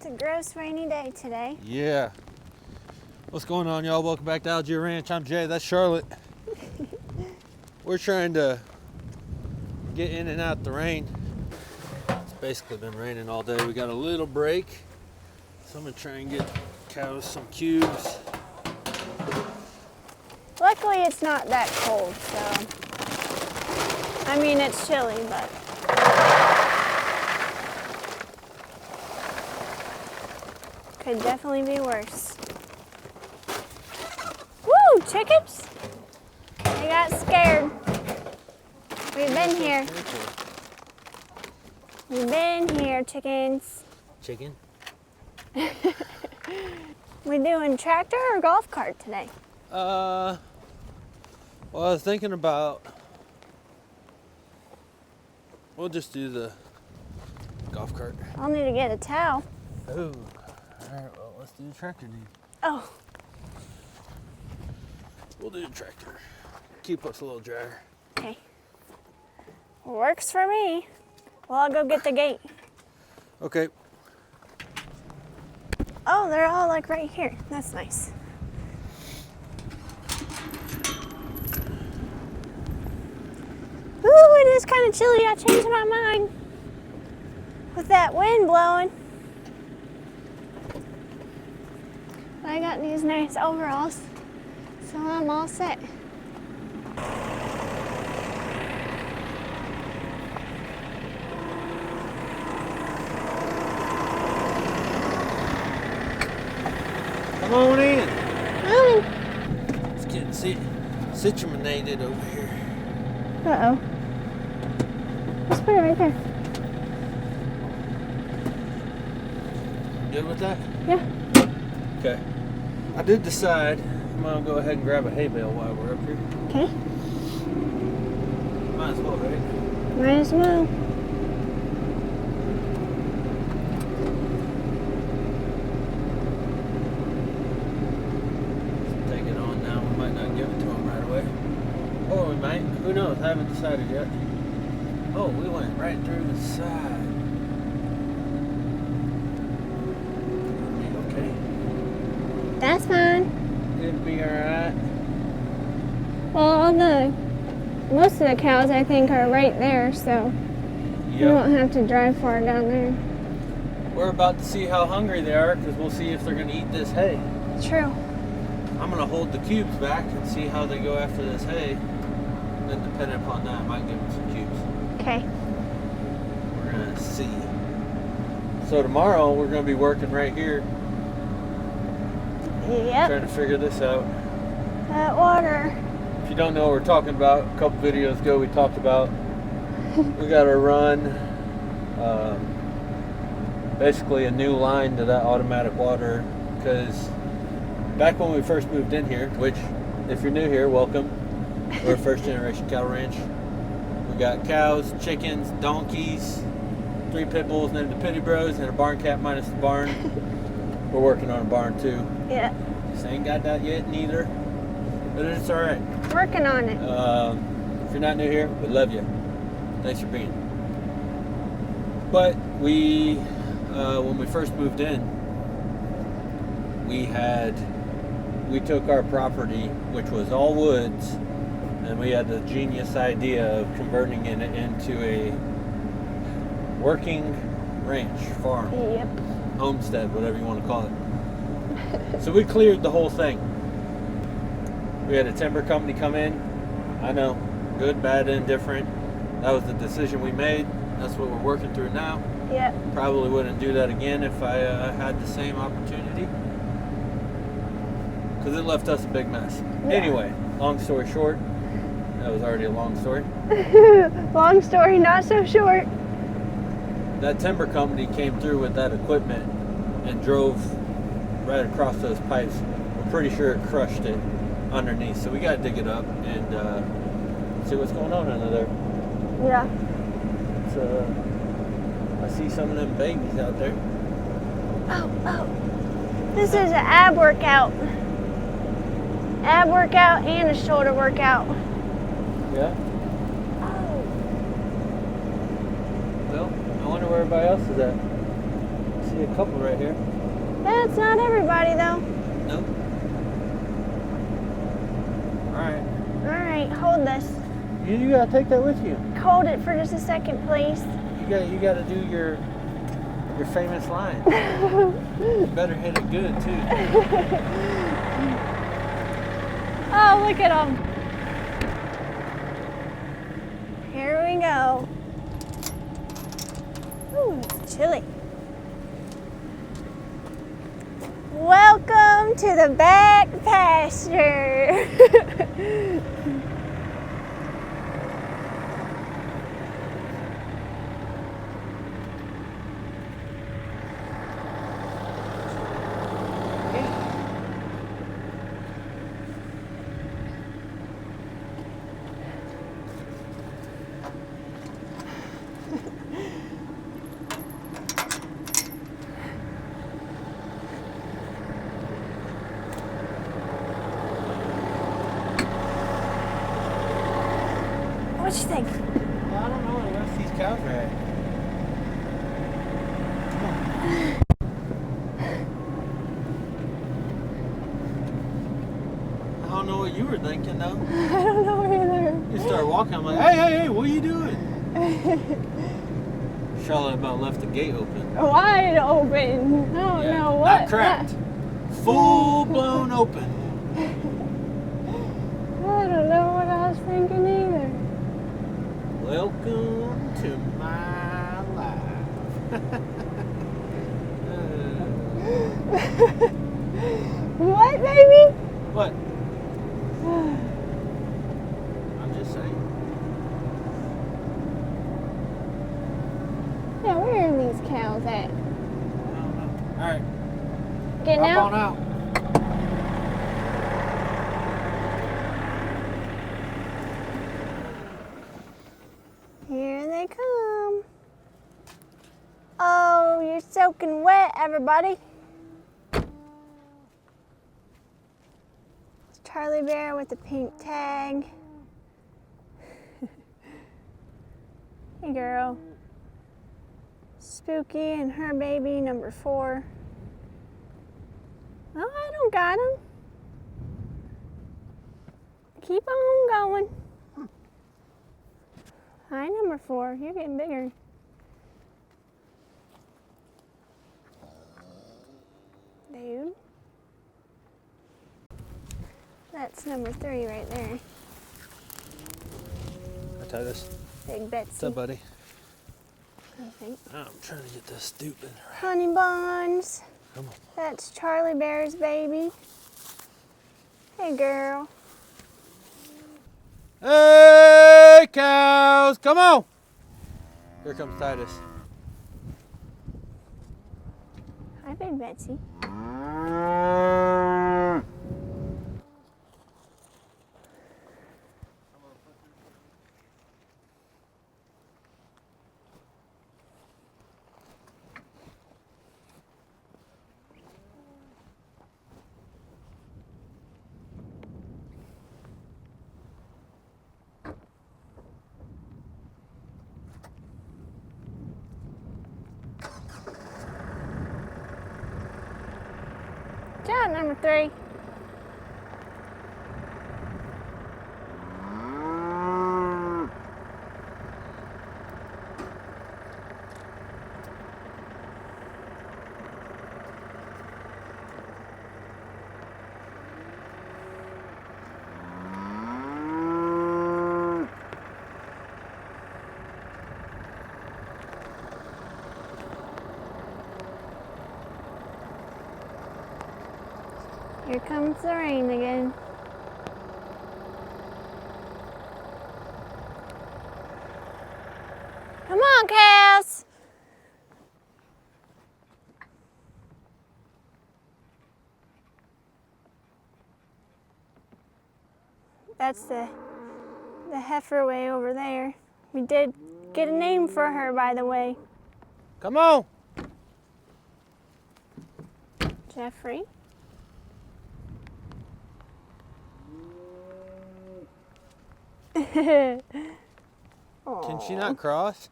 It's a gross rainy day today. Yeah. What's going on, y'all? Welcome back to Algiere Ranch. I'm Jay. That's Charlotte. We're trying to get in and out the rain. It's basically been raining all day. We got a little break. So I'm going to try and get cows some cubes. Luckily, it's not that cold, so. I mean, it's chilly, but. Could definitely be worse. Woo, chickens! They got scared. We've been here. We've been here, chickens. Chicken? We doing tractor or golf cart today? Well, I was thinking about, we'll just do the golf cart. I'll need to get a towel. Oh, all right, well, let's do the tractor then. Oh, We'll do the tractor. Keep us a little drier. okay. Works for me. Well, I'll go get the gate. Okay. Oh, they're all like right here. That's nice. Ooh, it is kind of chilly. I changed my mind with that wind blowing. But I got these nice overalls, so I'm all set. Come on in. Oh. It's getting situated over here. Uh-oh. Let's put it right there. Good with that? Yeah. Okay. I did decide I'm gonna go ahead and grab a hay bale while we're up here. Okay. Might as well, right? Might as well. Take it on now. We might not give it to him right away. Or we might. Who knows? I haven't decided yet. Oh, we went right through the side. Okay. That's fine. It'll be alright. Well, most of the cows I think are right there, so you don't have to drive far down there. We're about to see how hungry they are because we'll see if they're going to eat this hay. True. I'm going to hold the cubes back and see how they go after this hay. Then depending upon that, I might give them some cubes. Okay. We're going to see. So tomorrow we're going to be working right here. Yep. Trying to figure this out. That water. If you don't know what we're talking about, a couple videos ago we talked about we got to run basically a new line to that automatic water because back when we first moved in here, which if you're new here, welcome. We're a first generation cattle ranch. We got cows, chickens, donkeys, 3 pit bulls named the Pitty Bros, and a barn cat minus the barn. We're working on a barn too. Yeah. Just ain't got that yet neither, but it's all right. Working on it. If you're not new here, we love you. Thanks for being. But we, when we first moved in, we took our property, which was all woods, and we had the genius idea of converting it into a working ranch, farm, Yep. homestead, whatever you want to call it. So we cleared the whole thing. We had a timber company come in. I know, good, bad, indifferent. That was the decision we made. That's what we're working through now. Yep. Probably wouldn't do that again if I had the same opportunity. Because it left us a big mess. Yeah. Anyway, long story short, that was already a long story. Long story, not so short. That timber company came through with that equipment and drove right across those pipes. We're pretty sure it crushed it underneath. So we got to dig it up and see what's going on under there. Yeah. I see some of them babies out there. Oh. This is an ab workout. Ab workout and a shoulder workout. Yeah? Oh. Well, I wonder where everybody else is at. See a couple right here. That's not everybody though. No. All right. Alright, hold this. You gotta take that with you. Hold it for just a second, please. You gotta do your famous line. You better hit it good too. Oh, look at them. Here we go. Ooh, it's chilly. Welcome to the back pasture. What you think? I don't know where the rest of these cows are at. I don't know what you were thinking though. I don't know either. You start walking, I'm like, hey, what are you doing? Charlotte about left the gate open. Wide open. I don't know what. Not cracked. Full blown open. I don't know what I was thinking either. Welcome to my life. What, baby? What? I'm just saying. Yeah, where are these cows at? I don't know. All right. Getting Hop out? on out. Here they come. Oh, you're soaking wet, everybody. It's Charlie Bear with the pink tag. Hey, girl. Spooky and her baby, number 4. Oh, I don't got him. Keep on going. Hi, number 4. You're getting bigger. Dude. That's number 3 right there. I tie this. Big Betsy. What's up, buddy? I think. I'm trying to get this stupid right. Honey buns. Come on. That's Charlie Bear's baby. Hey, girl. Hey, cows! Come on! Here comes Titus. Hi, Big Betsy. Good job, number 3. Here comes the rain again. Come on, Calves. That's the heifer way over there. We did get a name for her, by the way. Come on! Jeffrey. Can she not cross?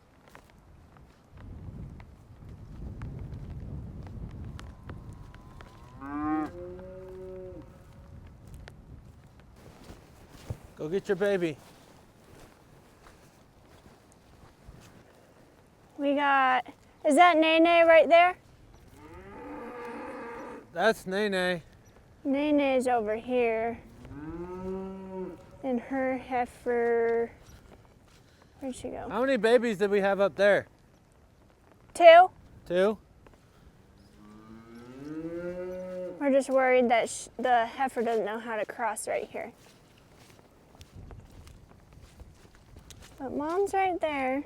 Go get your baby. We got, is that Nene right there? That's Nene. Nene's over here. And her heifer, where'd she go? How many babies did we have up there? 2. 2? We're just worried that the heifer doesn't know how to cross right here. But Mom's right there.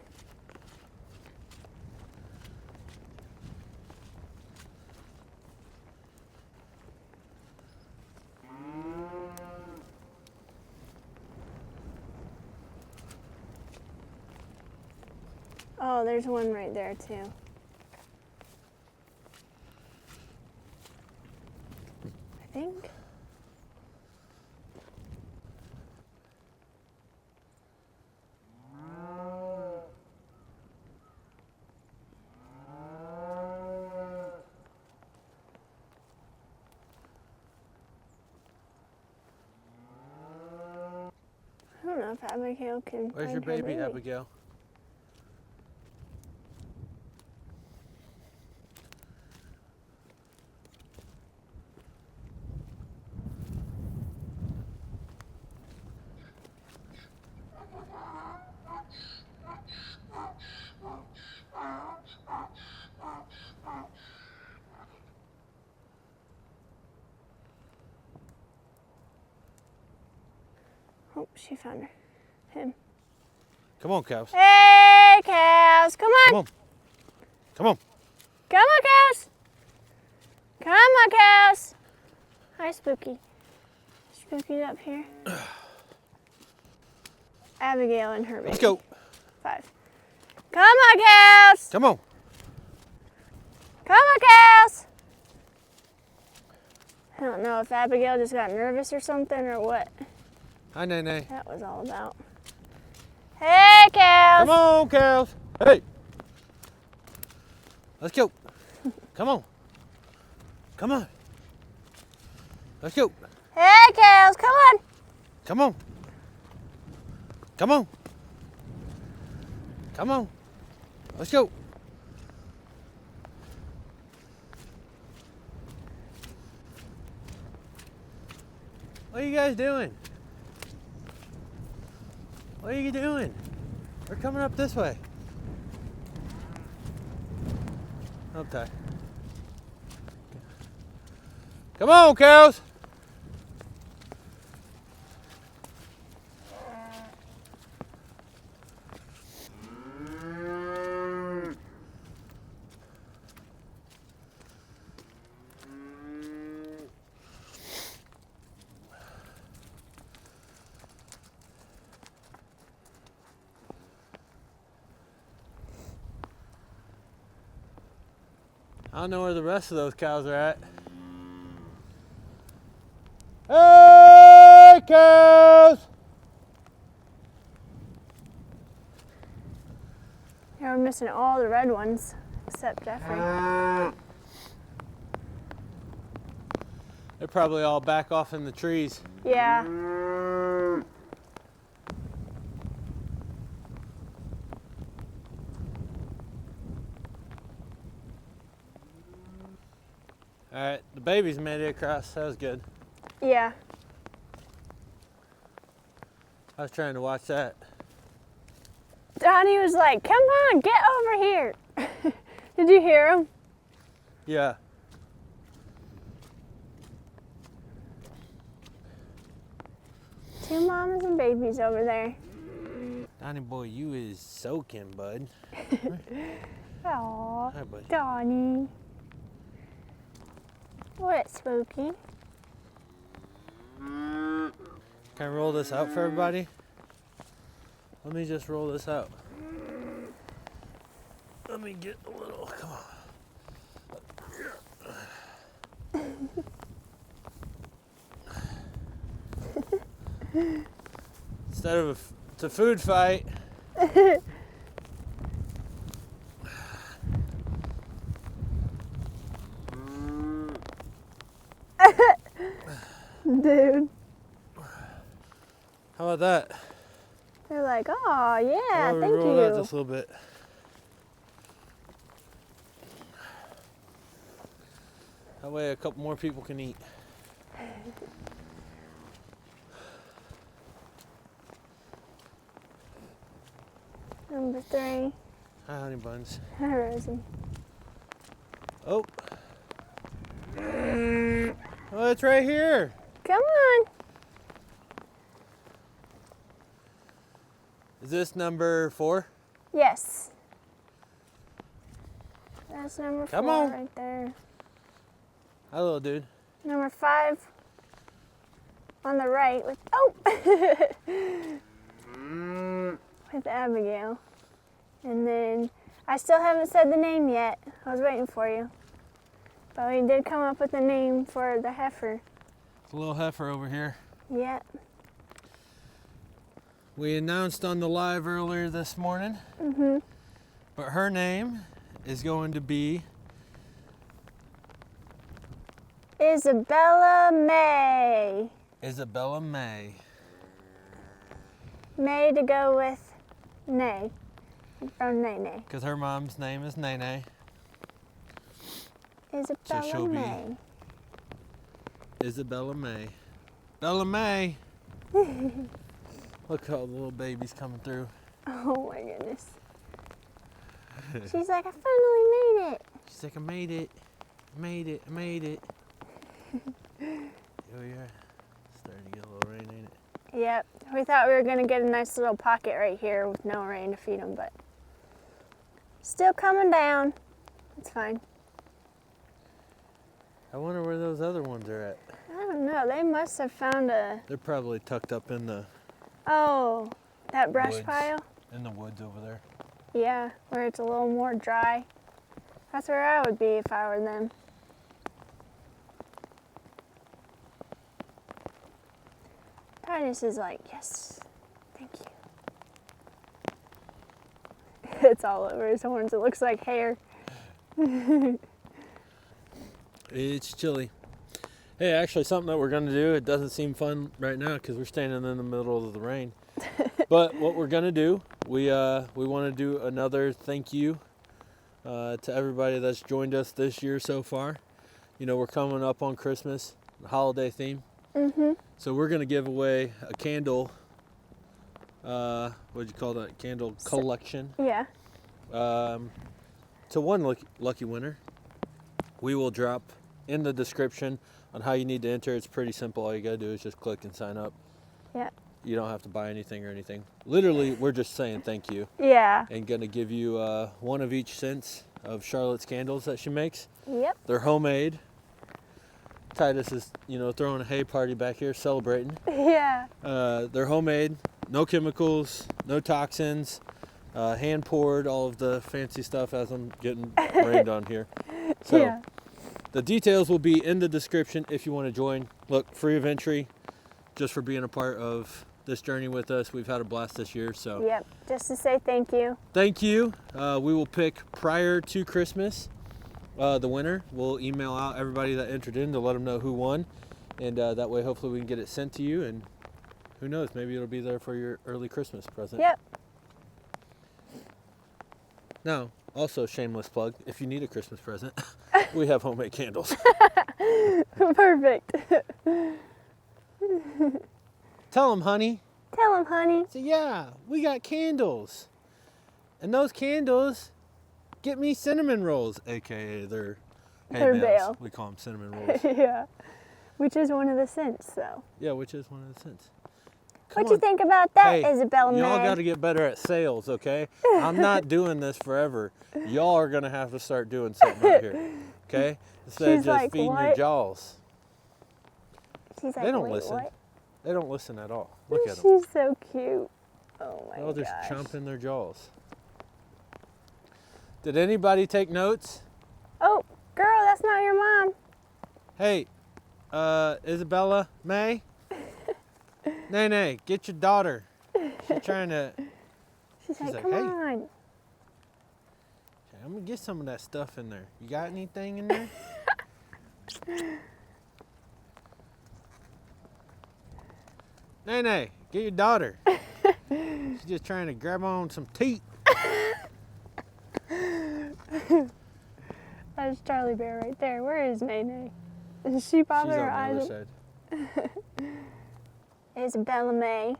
Oh, there's one right there too. I think. I don't know if Abigail can Where's find your her baby, Abigail? Oh, she found her. Him. Come on, Calves. Hey, cows! Come on! Come on. Come on. Come on, cows! Come on, cows! Hi, Spooky. Spooky's up here. Abigail and her baby. Let's go. 5. Come on, cows! Come on. Come on, cows! I don't know if Abigail just got nervous or something or what Hi, Nene. that was all about. Hey, cows! Come on, Calves. Hey. Let's go. Come on. Come on. Let's go. Hey, cows! Come on! Come on. Come on. Come on. Let's go. What are you guys doing? What are you doing? We're coming up this way. Okay. Come on, cows. I don't know where the rest of those cows are at. Hey, cows! Yeah, we're missing all the red ones except Jeffrey. They're probably all back off in the trees. Yeah. All right, the babies made it across. That was good. Yeah. I was trying to watch that. Donnie was like, come on, get over here. Did you hear him? Yeah. Two mamas and babies over there. Donnie boy, you is soaking, bud. Aw, Hi, buddy. Donnie. What, Spooky? Can I roll this out for everybody? Let me just roll this out. Let me get a little, come on. Instead of it's a food fight. Dude. How about that? They're like, oh, yeah, I'll thank roll that you. just a little bit. That way a couple more people can eat. Number 3. Hi, honey buns. Hi, Rosie. Oh. Oh, it's right here. Come on. Is this number 4? Yes. That's number 4 Come on. right there. Hi, little dude. Number 5 on the right with, with Abigail. And then I still haven't said the name yet. I was waiting for you. But we did come up with a name for the heifer. It's a little heifer over here. Yep. We announced on the live earlier this morning. Mhm. But her name is going to be Isabella May. Isabella May. May to go with Nay. From Nene. Because her mom's name is Nene. Isabella she'll be- May. Isabella May. Bella May. Look at all the little babies coming through. Oh my goodness. She's like, I finally made it. She's like, I made it. Made it. I made it. Here we are. Starting to get a little rain, ain't it? Yep. We thought we were going to get a nice little pocket right here with no rain to feed them, but still coming down. It's fine. I wonder where those other ones are at. I don't know. They must have found a, They're probably tucked up in the that brush woods. pile. In the woods over there. Yeah, where it's a little more dry. That's where I would be if I were them. Titus is like, yes, thank you. It's all over his horns. It looks like hair. It's chilly. Hey, actually, something that we're going to do, it doesn't seem fun right now because we're standing in the middle of the rain. But what we're going to do, we want to do another thank you to everybody that's joined us this year so far. You know, we're coming up on Christmas, the holiday theme. Mm-hmm. So we're going to give away a candle, what'd you call that? Candle collection. Yeah. To one lucky winner. We will drop in the description on how you need to enter. It's pretty simple. All you got to do is just click and sign up. Yeah. You don't have to buy anything or anything. Literally, we're just saying thank you Yeah. and going to give you one of each scents of Charlotte's candles that she makes. Yep. They're homemade. Titus is, throwing a hay party back here, celebrating. Yeah. They're homemade, no chemicals, no toxins, hand poured, all of the fancy stuff as I'm getting rained on here. So Yeah. the details will be in the description if you want to join. Look, free of entry, just for being a part of this journey with us. We've had a blast this year, so Yep. Just to say thank you. thank you. We will pick prior to Christmas the winner. We'll email out everybody that entered in to let them know who won, and that way hopefully we can get it sent to you, and who knows, maybe it'll be there for your early Christmas present. Yep. Now, also shameless plug, if you need a Christmas present, we have homemade candles. Perfect. Tell them, honey. Tell him, honey. Say, yeah, we got candles. And those candles get me cinnamon rolls, aka they're hay They're bales. bale. We call them cinnamon rolls. Yeah. Which is one of the scents, though. Yeah, which is one of the scents. What you think about that, Hey, Isabella May? y'all got to get better at sales, okay? I'm not doing this forever. Y'all are going to have to start doing something out here, okay? Instead of She's just like, feeding your "What?" jaws. She's like, They don't wait, listen. what? They don't listen at all. Look at them. She's so cute. Oh my They're all just gosh. chomping their jaws. Did anybody take notes? Oh, girl, that's not your mom. Hey, Isabella May? Nay, get your daughter. She's trying to... She's like, like, come "Hey." on. I'm going to get some of that stuff in there. You got anything in there? Nay, Get your daughter. She's just trying to grab on some teat. That's Charlie Bear right there. Where is Nene? Is she bothering her eyes? She's on the other side. Isabella May.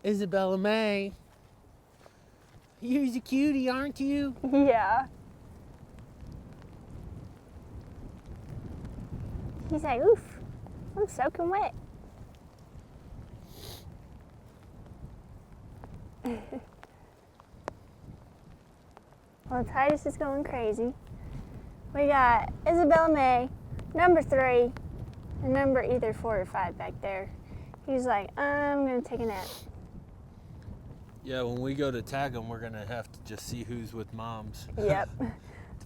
Isabella May. You're a cutie, aren't you? Yeah. He's like, oof, I'm soaking wet. Well, Titus is going crazy. We got Isabella May, number 3, and number either 4 or 5 back there. He's like, I'm going to take a nap. Yeah, when we go to tag them, we're going to have to just see who's with moms. Yep. To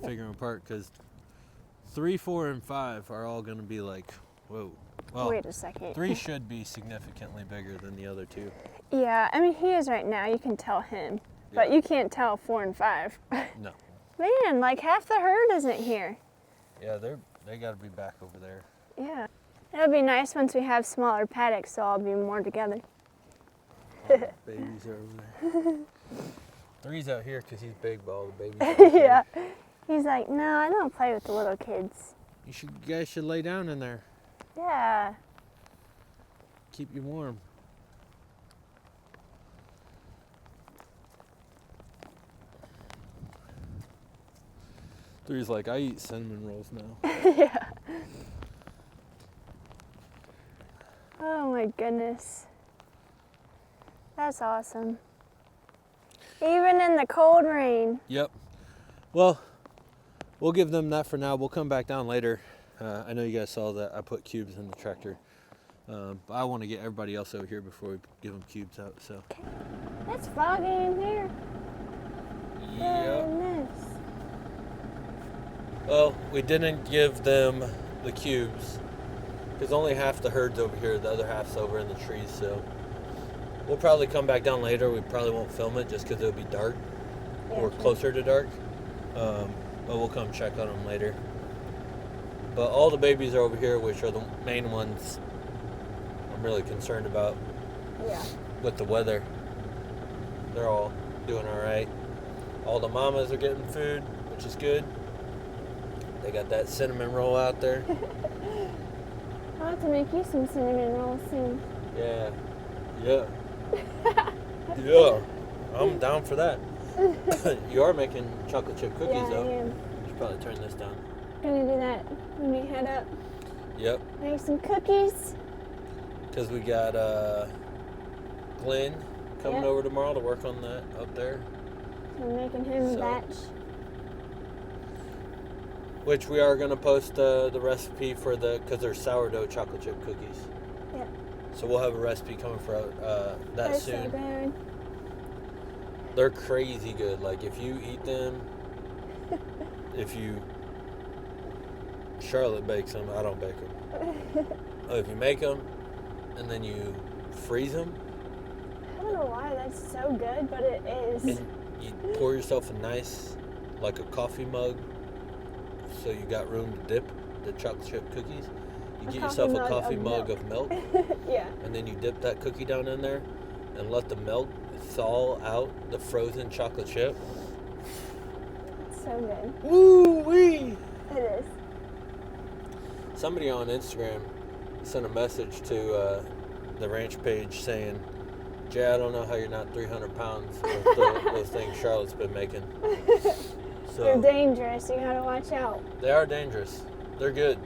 figure them apart, because 3, 4, and 5 are all going to be like, whoa. Well, Wait a second. 3 should be significantly bigger than the other 2. Yeah, I mean, he is right now. You can tell him. But you can't tell 4 and 5. No. Man, like half the herd isn't here. Yeah, they got to be back over there. Yeah. It'll be nice once we have smaller paddocks, so I'll be more together. Babies are over there. 3's out here because he's big, but all the babies are Yeah. He's like, no, I don't play with the little kids. You guys should lay down in there. Yeah. Keep you warm. Three's like, I eat cinnamon rolls now. Yeah. Oh my goodness. That's awesome. Even in the cold rain. Yep. Well, we'll give them that for now. We'll come back down later. I know you guys saw that I put cubes in the tractor. But I want to get everybody else over here before we give them cubes out. So. Okay. It's foggy in here. Yep. Goodness. Well, we didn't give them the cubes because only half the herd's over here. The other half's over in the trees. So we'll probably come back down later. We probably won't film it just because it'll be dark or closer to dark. But we'll come check on them later. But all the babies are over here, which are the main ones I'm really concerned about. Yeah. With the weather. They're all doing all right. All the mamas are getting food, which is good. They got that cinnamon roll out there. I'll have to make you some cinnamon rolls soon. Yeah. Yeah. Yeah. I'm down for that. You are making chocolate chip cookies, Yeah, though. I am. You should probably turn this down. Gonna do that when we head up. Yep. Make some cookies. Because we got Glenn coming over tomorrow to work on that up there. I'm making him a batch. Which we are going to post the recipe for because they're sourdough chocolate chip cookies. Yep. So we'll have a recipe coming for that They're soon. so good. They're crazy good. Like if you eat them, Charlotte bakes them, I don't bake them. If you make them and then you freeze them. I don't know why that's so good, but it is. And you pour yourself a nice, like a coffee mug, so you got room to dip the chocolate chip cookies. You get yourself a coffee mug of milk. Yeah. And then you dip that cookie down in there and let the milk thaw out the frozen chocolate chip. It's so good. Woo-wee! It is. Somebody on Instagram sent a message to the ranch page saying, Jay, I don't know how you're not 300 pounds with those things Charlotte's been making. So, they're dangerous. You gotta watch out. They are dangerous. They're good.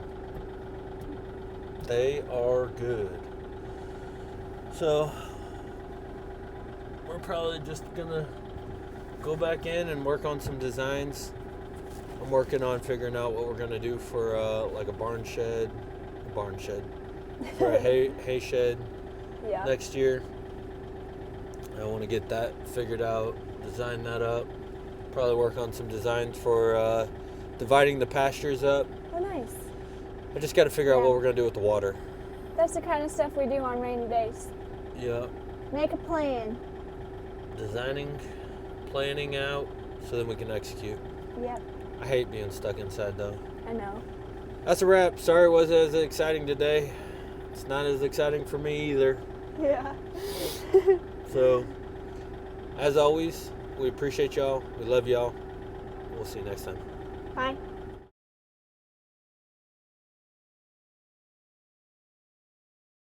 They are good. So, we're probably just gonna go back in and work on some designs. I'm working on figuring out what we're gonna do for like a barn shed, for a hay shed next year. I want to get that figured out, design that up. Probably work on some designs for dividing the pastures up. Oh, nice. I just got to figure out what we're gonna do with the water. That's the kind of stuff we do on rainy days. Yeah. Make a plan. Designing, planning out, so then we can execute. Yep. I hate being stuck inside though. I know. That's a wrap. Sorry it wasn't as exciting today. It's not as exciting for me either. Yeah. So, as always, we appreciate y'all. We love y'all. We'll see you next time. Bye.